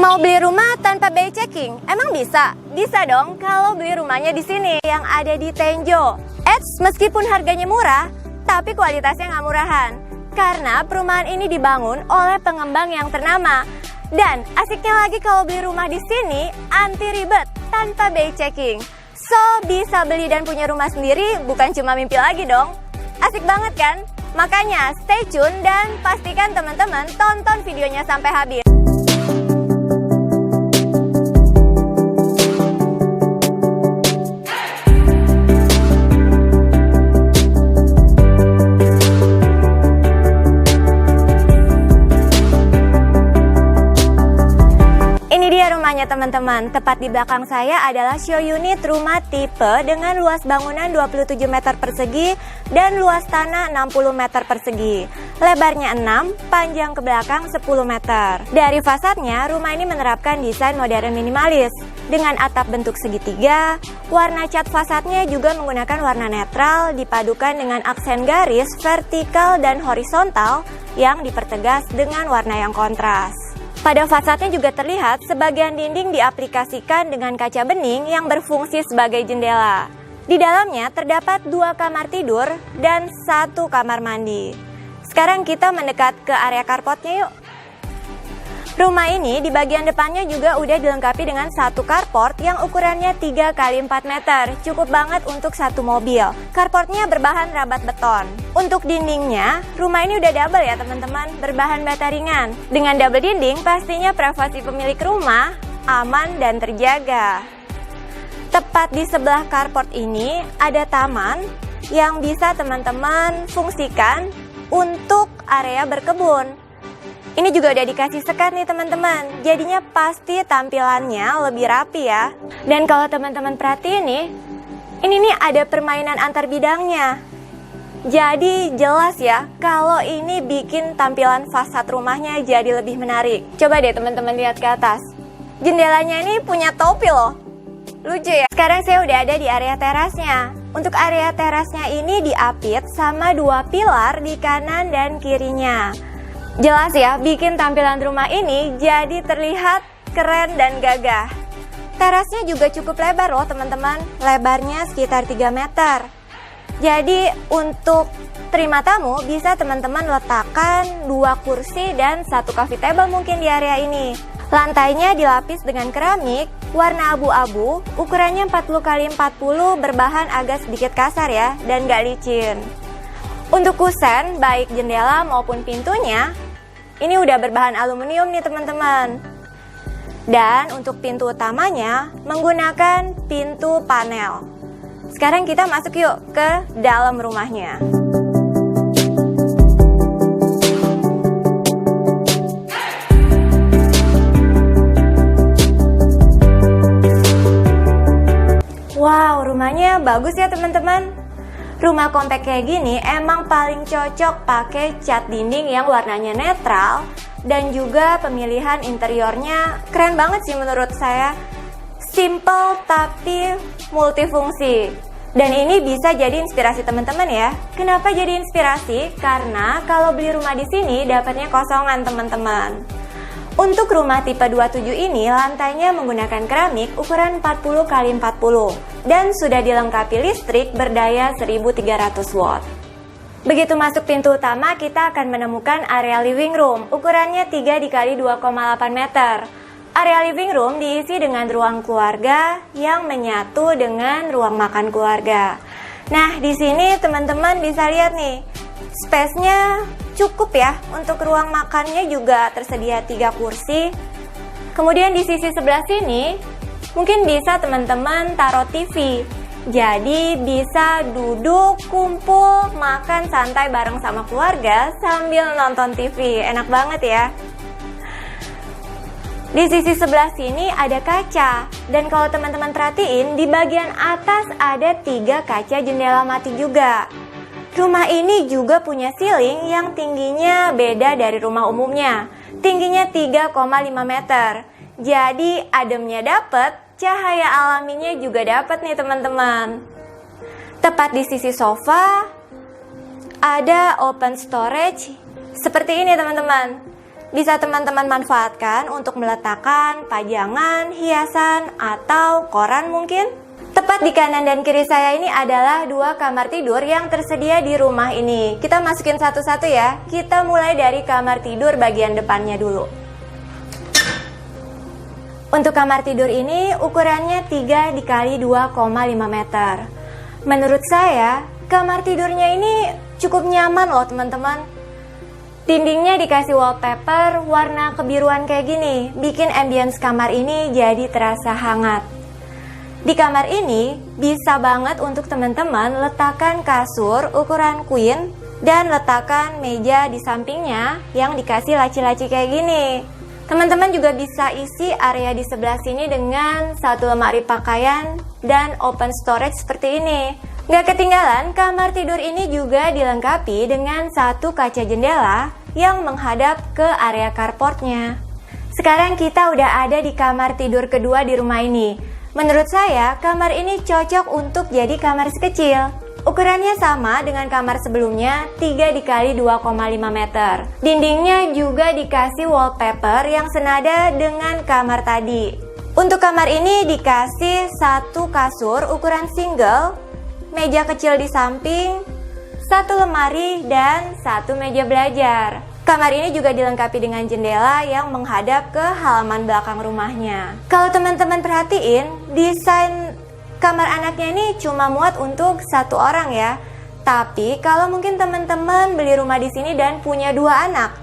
Mau beli rumah tanpa BI checking? Emang bisa? Bisa dong kalau beli rumahnya di sini yang ada di Tenjo. Eits, meskipun harganya murah, tapi kualitasnya nggak murahan. Karena perumahan ini dibangun oleh pengembang yang ternama. Dan asiknya lagi kalau beli rumah di sini anti ribet tanpa BI checking. So, bisa beli dan punya rumah sendiri bukan cuma mimpi lagi dong. Asik banget kan? Makanya stay tune dan pastikan teman-teman tonton videonya sampai habis. Ini dia rumahnya teman-teman. Tepat di belakang saya adalah show unit rumah tipe dengan luas bangunan 27 meter persegi dan luas tanah 60 meter persegi. Lebarnya 6, panjang ke belakang 10 meter. Dari fasadnya, rumah ini menerapkan desain modern minimalis dengan atap bentuk segitiga. Warna cat fasadnya juga menggunakan warna netral dipadukan dengan aksen garis vertikal dan horizontal yang dipertegas dengan warna yang kontras. Pada fasadnya juga terlihat sebagian dinding diaplikasikan dengan kaca bening yang berfungsi sebagai jendela. Di dalamnya terdapat 2 kamar tidur dan 1 kamar mandi. Sekarang kita mendekat ke area carportnya yuk. Rumah ini di bagian depannya juga udah dilengkapi dengan 1 carport yang ukurannya 3 x 4 meter. Cukup banget untuk 1 mobil. Carportnya berbahan rabat beton. Untuk dindingnya, rumah ini udah double ya teman-teman, berbahan bata ringan. Dengan double dinding, pastinya privasi pemilik rumah aman dan terjaga. Tepat di sebelah carport ini ada taman yang bisa teman-teman fungsikan untuk area berkebun. Ini juga udah dikasih sekat nih teman-teman, jadinya pasti tampilannya lebih rapi ya. Dan kalau teman-teman perhatiin nih, ini nih ada permainan antar bidangnya. Jadi jelas ya, kalau ini bikin tampilan fasad rumahnya jadi lebih menarik. Coba deh teman-teman lihat ke atas. Jendelanya ini punya topi loh. Lucu ya. Sekarang saya udah ada di area terasnya. Untuk area terasnya ini diapit sama 2 pilar di kanan dan kirinya. Jelas ya, bikin tampilan rumah ini jadi terlihat keren dan gagah. Terasnya juga cukup lebar loh teman-teman. Lebarnya sekitar 3 meter. Jadi untuk terima tamu bisa teman-teman letakkan 2 kursi dan 1 coffee table mungkin di area ini. Lantainya dilapis dengan keramik warna abu-abu, ukurannya 40 x 40 berbahan agak sedikit kasar ya dan gak licin. Untuk kusen baik jendela maupun pintunya ini udah berbahan aluminium nih teman-teman. Dan untuk pintu utamanya menggunakan pintu panel. Sekarang kita masuk yuk ke dalam rumahnya. Wow, rumahnya bagus ya teman-teman. Rumah kompak kayak gini emang paling cocok pakai cat dinding yang warnanya netral dan juga pemilihan interiornya keren banget sih menurut saya. Simple tapi multifungsi. Dan ini bisa jadi inspirasi teman-teman ya. Kenapa jadi inspirasi? Karena kalau beli rumah di sini dapatnya kosongan teman-teman. Untuk rumah tipe 27 ini lantainya menggunakan keramik ukuran 40 x 40 dan sudah dilengkapi listrik berdaya 1300 watt. Begitu masuk pintu utama kita akan menemukan area living room ukurannya 3 x 2,8 meter. Area living room diisi dengan ruang keluarga yang menyatu dengan ruang makan keluarga. Nah, di sini teman-teman bisa lihat nih, space-nya cukup ya. Untuk ruang makannya juga tersedia 3 kursi. Kemudian di sisi sebelah sini mungkin bisa teman-teman taruh TV. Jadi bisa duduk, kumpul, makan santai bareng sama keluarga sambil nonton TV. Enak banget ya. Di sisi sebelah sini ada kaca. Dan kalau teman-teman perhatiin di bagian atas ada 3 kaca jendela mati juga. Rumah ini juga punya ceiling yang tingginya beda dari rumah umumnya. Tingginya 3,5 meter. Jadi ademnya dapet, cahaya alaminya juga dapet nih teman-teman. Tepat di sisi sofa ada open storage seperti ini teman-teman. Bisa teman-teman manfaatkan untuk meletakkan pajangan, hiasan, atau koran mungkin. Tepat di kanan dan kiri saya ini adalah 2 kamar tidur yang tersedia di rumah ini. Kita masukin satu-satu ya. Kita mulai dari kamar tidur bagian depannya dulu. Untuk kamar tidur ini ukurannya 3 x 2,5 meter. Menurut saya, kamar tidurnya ini cukup nyaman loh teman-teman. Dindingnya dikasih wallpaper warna kebiruan kayak gini, bikin ambience kamar ini jadi terasa hangat. Di kamar ini bisa banget untuk teman-teman letakkan kasur ukuran queen dan letakkan meja di sampingnya yang dikasih laci-laci kayak gini. Teman-teman juga bisa isi area di sebelah sini dengan satu lemari pakaian dan open storage seperti ini. Gak ketinggalan, kamar tidur ini juga dilengkapi dengan satu kaca jendela yang menghadap ke area carportnya. Sekarang kita udah ada di kamar tidur kedua di rumah ini. Menurut saya, kamar ini cocok untuk jadi kamar sekecil. Ukurannya sama dengan kamar sebelumnya, 3 x 2,5 meter. Dindingnya juga dikasih wallpaper yang senada dengan kamar tadi. Untuk kamar ini dikasih satu kasur ukuran single, meja kecil di samping, satu lemari, dan satu meja belajar. Kamar ini juga dilengkapi dengan jendela yang menghadap ke halaman belakang rumahnya. Kalau teman-teman perhatiin, desain kamar anaknya ini cuma muat untuk satu orang ya. Tapi kalau mungkin teman-teman beli rumah di sini dan punya 2 anak,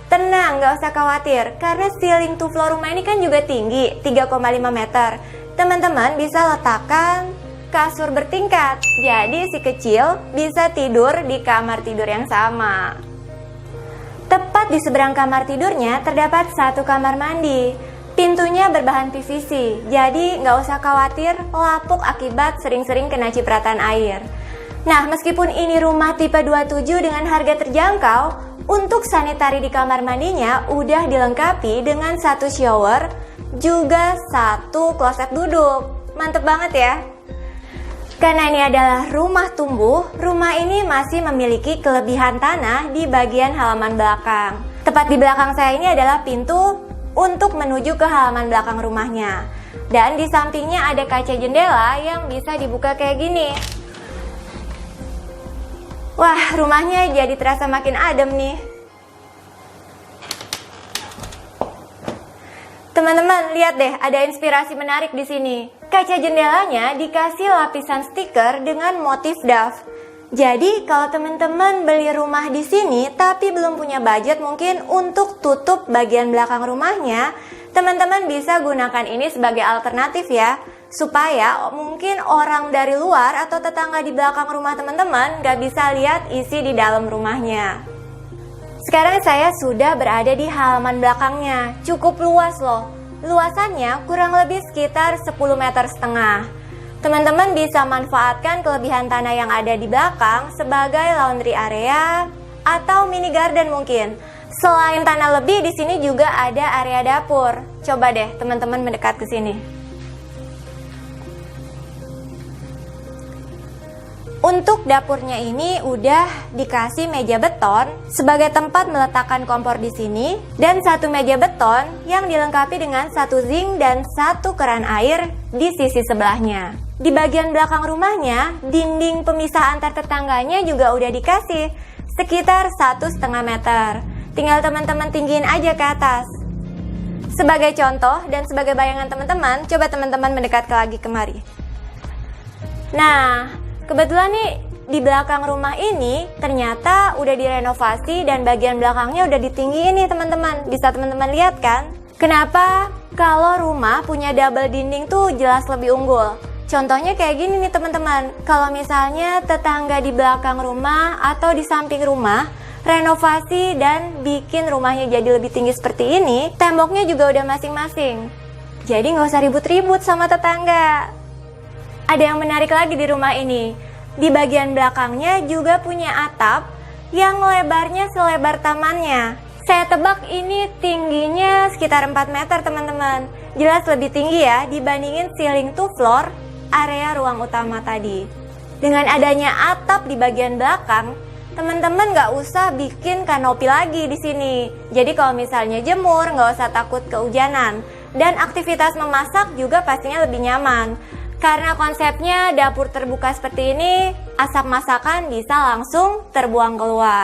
tenang, nggak usah khawatir. Karena ceiling to floor rumah ini kan juga tinggi, 3,5 meter. Teman-teman bisa letakkan kasur bertingkat. Jadi si kecil bisa tidur di kamar tidur yang sama. Tepat di seberang kamar tidurnya terdapat satu kamar mandi. Pintunya berbahan PVC, jadi nggak usah khawatir lapuk akibat sering-sering kena cipratan air. Nah, meskipun ini rumah tipe 27 dengan harga terjangkau, untuk sanitari di kamar mandinya udah dilengkapi dengan satu shower, juga satu kloset duduk. Mantep banget ya! Karena ini adalah rumah tumbuh, rumah ini masih memiliki kelebihan tanah di bagian halaman belakang. Tepat di belakang saya ini adalah pintu untuk menuju ke halaman belakang rumahnya. Dan di sampingnya ada kaca jendela yang bisa dibuka kayak gini. Wah, rumahnya jadi terasa makin adem nih. Teman-teman, lihat deh, ada inspirasi menarik di sini. Kaca jendelanya dikasih lapisan stiker dengan motif dove. Jadi, kalau teman-teman beli rumah di sini tapi belum punya budget mungkin untuk tutup bagian belakang rumahnya, teman-teman bisa gunakan ini sebagai alternatif ya. Supaya mungkin orang dari luar atau tetangga di belakang rumah teman-teman gak bisa lihat isi di dalam rumahnya. Sekarang saya sudah berada di halaman belakangnya, cukup luas loh. Luasannya kurang lebih sekitar 10,5 meter. Teman-teman bisa manfaatkan kelebihan tanah yang ada di belakang sebagai laundry area atau mini garden mungkin. Selain tanah lebih, di sini juga ada area dapur. Coba deh teman-teman mendekat ke sini. Untuk dapurnya ini udah dikasih meja beton sebagai tempat meletakkan kompor di sini dan satu meja beton yang dilengkapi dengan satu zinc dan satu keran air di sisi sebelahnya. Di bagian belakang rumahnya, dinding pemisah antar tetangganya juga udah dikasih sekitar 1,5 meter. Tinggal teman-teman tinggiin aja ke atas. Sebagai contoh dan sebagai bayangan teman-teman, coba teman-teman mendekat lagi kemari. Nah, kebetulan nih di belakang rumah ini ternyata udah direnovasi dan bagian belakangnya udah ditinggiin nih teman-teman. Bisa teman-teman lihat kan? Kenapa kalau rumah punya double dinding tuh jelas lebih unggul? Contohnya kayak gini nih teman-teman. Kalau misalnya tetangga di belakang rumah atau di samping rumah renovasi dan bikin rumahnya jadi lebih tinggi seperti ini, temboknya juga udah masing-masing. Jadi nggak usah ribut-ribut sama tetangga. Ada yang menarik lagi di rumah ini. Di bagian belakangnya juga punya atap yang lebarnya selebar tamannya. Saya tebak ini tingginya sekitar 4 meter teman-teman. Jelas lebih tinggi ya dibandingin ceiling to floor area ruang utama tadi. Dengan adanya atap di bagian belakang, teman-teman nggak usah bikin kanopi lagi di sini. Jadi kalau misalnya jemur, nggak usah takut kehujanan. Dan aktivitas memasak juga pastinya lebih nyaman. Karena konsepnya dapur terbuka seperti ini, asap masakan bisa langsung terbuang keluar.